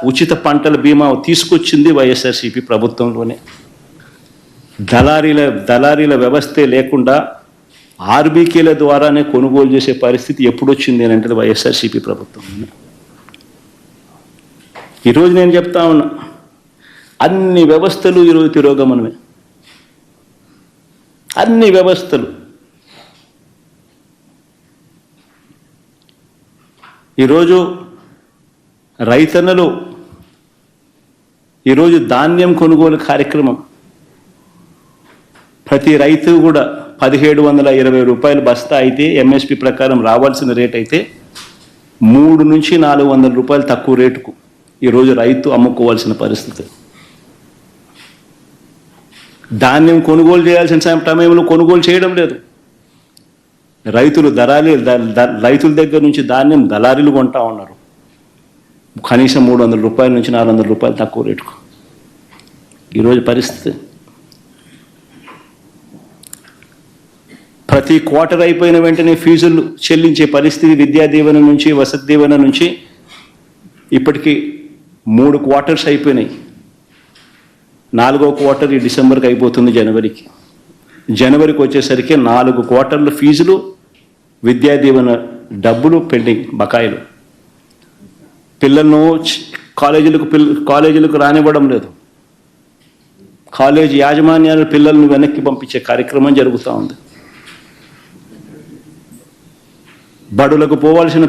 ఉచిత పంటల బీమా తీసుకొచ్చింది వైఎస్ఆర్సీపీ ప్రభుత్వంలోనే. దళారీల వ్యవస్థే లేకుండా ఆర్బీకేల ద్వారానే కొనుగోలు చేసే పరిస్థితి ఎప్పుడు వచ్చింది అని అంటే వైఎస్ఆర్సీపీ ప్రభుత్వం. ఈరోజు నేను చెప్తా ఉన్నా, అన్ని వ్యవస్థలు ఈరోజు తిరోగమనమే. అన్ని వ్యవస్థలు ఈరోజు రైతన్నలు ఈరోజు ధాన్యం కొనుగోలు కార్యక్రమం ప్రతి రైతు కూడా 1720 రూపాయలు బస్తా అయితే ఎంఎస్పి ప్రకారం రావాల్సిన రేట్ అయితే 300 నుంచి 400 రూపాయలు తక్కువ రేటుకు ఈరోజు రైతు అమ్ముకోవాల్సిన పరిస్థితి. ధాన్యం కొనుగోలు చేయాల్సిన సమయంలో కొనుగోలు చేయడం లేదు. రైతుల దగ్గర నుంచి ధాన్యం దళారీలు కొంటా ఉన్నారు కనీసం 300 రూపాయల నుంచి 400 రూపాయలు తక్కువ రేటుకు. ఈరోజు పరిస్థితి ప్రతి క్వార్టర్ అయిపోయిన వెంటనే ఫీజులు చెల్లించే పరిస్థితి. విద్యా దీవెన నుంచి వసతి దీవెన నుంచి ఇప్పటికీ 3 క్వార్టర్స్ అయిపోయినాయి. 4వ క్వార్టర్ ఈ డిసెంబర్కి అయిపోతుంది. జనవరికి వచ్చేసరికి 4 క్వార్టర్ల ఫీజులు విద్యా దీవెన డబ్బులు పెండింగ్ బకాయిలు. పిల్లలను కాలేజీలకు రానివ్వడం లేదు. కాలేజ్ యాజమాన్యాలు పిల్లలను వెనక్కి పంపించే కార్యక్రమం జరుగుతూ ఉంది. బడులకు పోవాల్సిన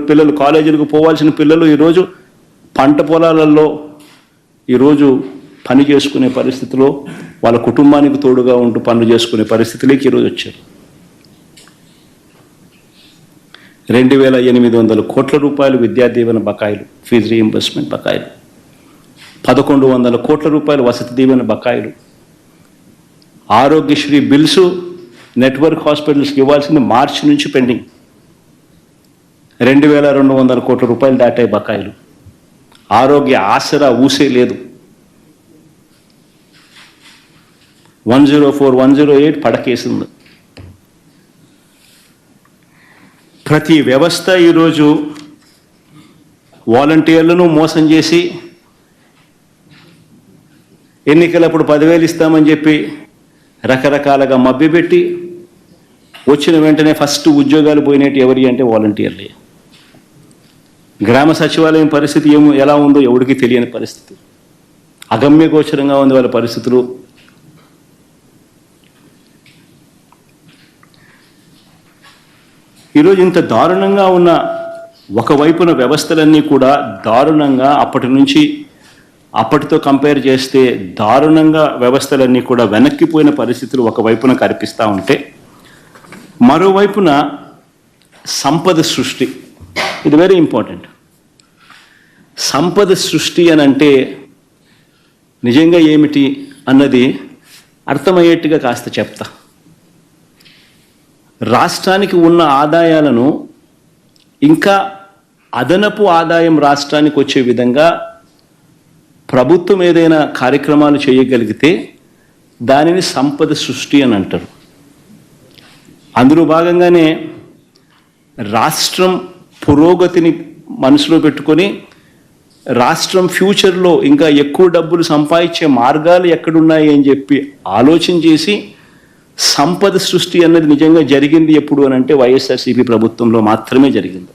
పిల్లలు కాలేజీలకు పోవాల్సిన పిల్లలు ఈరోజు పంట పొలాలలో ఈరోజు పని చేసుకునే పరిస్థితిలో వాళ్ళ కుటుంబానికి తోడుగా ఉంటూ పనులు చేసుకునే పరిస్థితిలోకి ఈరోజు వచ్చారు. 2800 కోట్ల రూపాయలు విద్యా దీవెన బకాయిలు, ఫీజు రీయింబర్స్మెంట్ బకాయిలు, 1100 కోట్ల రూపాయలు వసతి దీవెన బకాయిలు, ఆరోగ్యశ్రీ బిల్స్ నెట్వర్క్ హాస్పిటల్స్కి ఇవ్వాల్సింది మార్చి నుంచి పెండింగ్. 2200 కోట్ల రూపాయలు దాటాయి బకాయిలు. ఆరోగ్య ఆసరా ఊసే లేదు. 104, 108 పడకేసింది. ప్రతి వ్యవస్థ ఈరోజు వాలంటీర్లను మోసం చేసి ఎన్నికలప్పుడు 10,000 ఇస్తామని చెప్పి రకరకాలుగా మభ్యపెట్టి వచ్చిన వెంటనే ఫస్ట్ ఉద్యోగాలు పోయినట్టు ఎవరి అంటే వాలంటీర్లే. గ్రామ సచివాలయం పరిస్థితి ఎలా ఉందో ఎవరికి తెలియని పరిస్థితి. అగమ్యగోచరంగా ఉంది వాళ్ళ పరిస్థితులు. ఈరోజు ఇంత దారుణంగా ఉన్న ఒకవైపున వ్యవస్థలన్నీ కూడా దారుణంగా అప్పటితో కంపేర్ చేస్తే దారుణంగా వ్యవస్థలన్నీ కూడా వెనక్కిపోయిన పరిస్థితులు ఒకవైపున కనిపిస్తూ ఉంటే, మరోవైపున సంపద సృష్టి, ఇది వెరీ ఇంపార్టెంట్. సంపద సృష్టి అని అంటే నిజంగా ఏమిటి అన్నది అర్థమయ్యేట్టుగా కాస్త చెప్తా. రాష్ట్రానికి ఉన్న ఆదాయాలను ఇంకా అదనపు ఆదాయం రాష్ట్రానికి వచ్చే విధంగా ప్రభుత్వం ఏదైనా కార్యక్రమాలు చేయగలిగితే దానిని సంపద సృష్టి అని అంటారు. అందులో భాగంగానే రాష్ట్రం పురోగతిని మనసులో పెట్టుకొని రాష్ట్రం ఫ్యూచర్లో ఇంకా ఎక్కువ డబ్బులు సంపాదించే మార్గాలు ఎక్కడున్నాయి అని చెప్పి ఆలోచన చేసి సంపద సృష్టి అన్నది నిజంగా జరిగింది ఎప్పుడు అని అంటే వైఎస్ఆర్సీపీ ప్రభుత్వంలో మాత్రమే జరిగింది.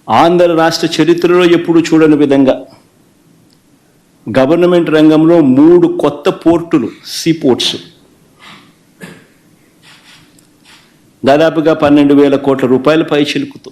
ఆంధ్ర రాష్ట్ర చరిత్రలో ఎప్పుడు చూడని విధంగా గవర్నమెంట్ రంగంలో 3 కొత్త పోర్టులు, సీపోర్ట్స్, దాదాపుగా 12,000 కోట్ల రూపాయల పై చిలుకుతూ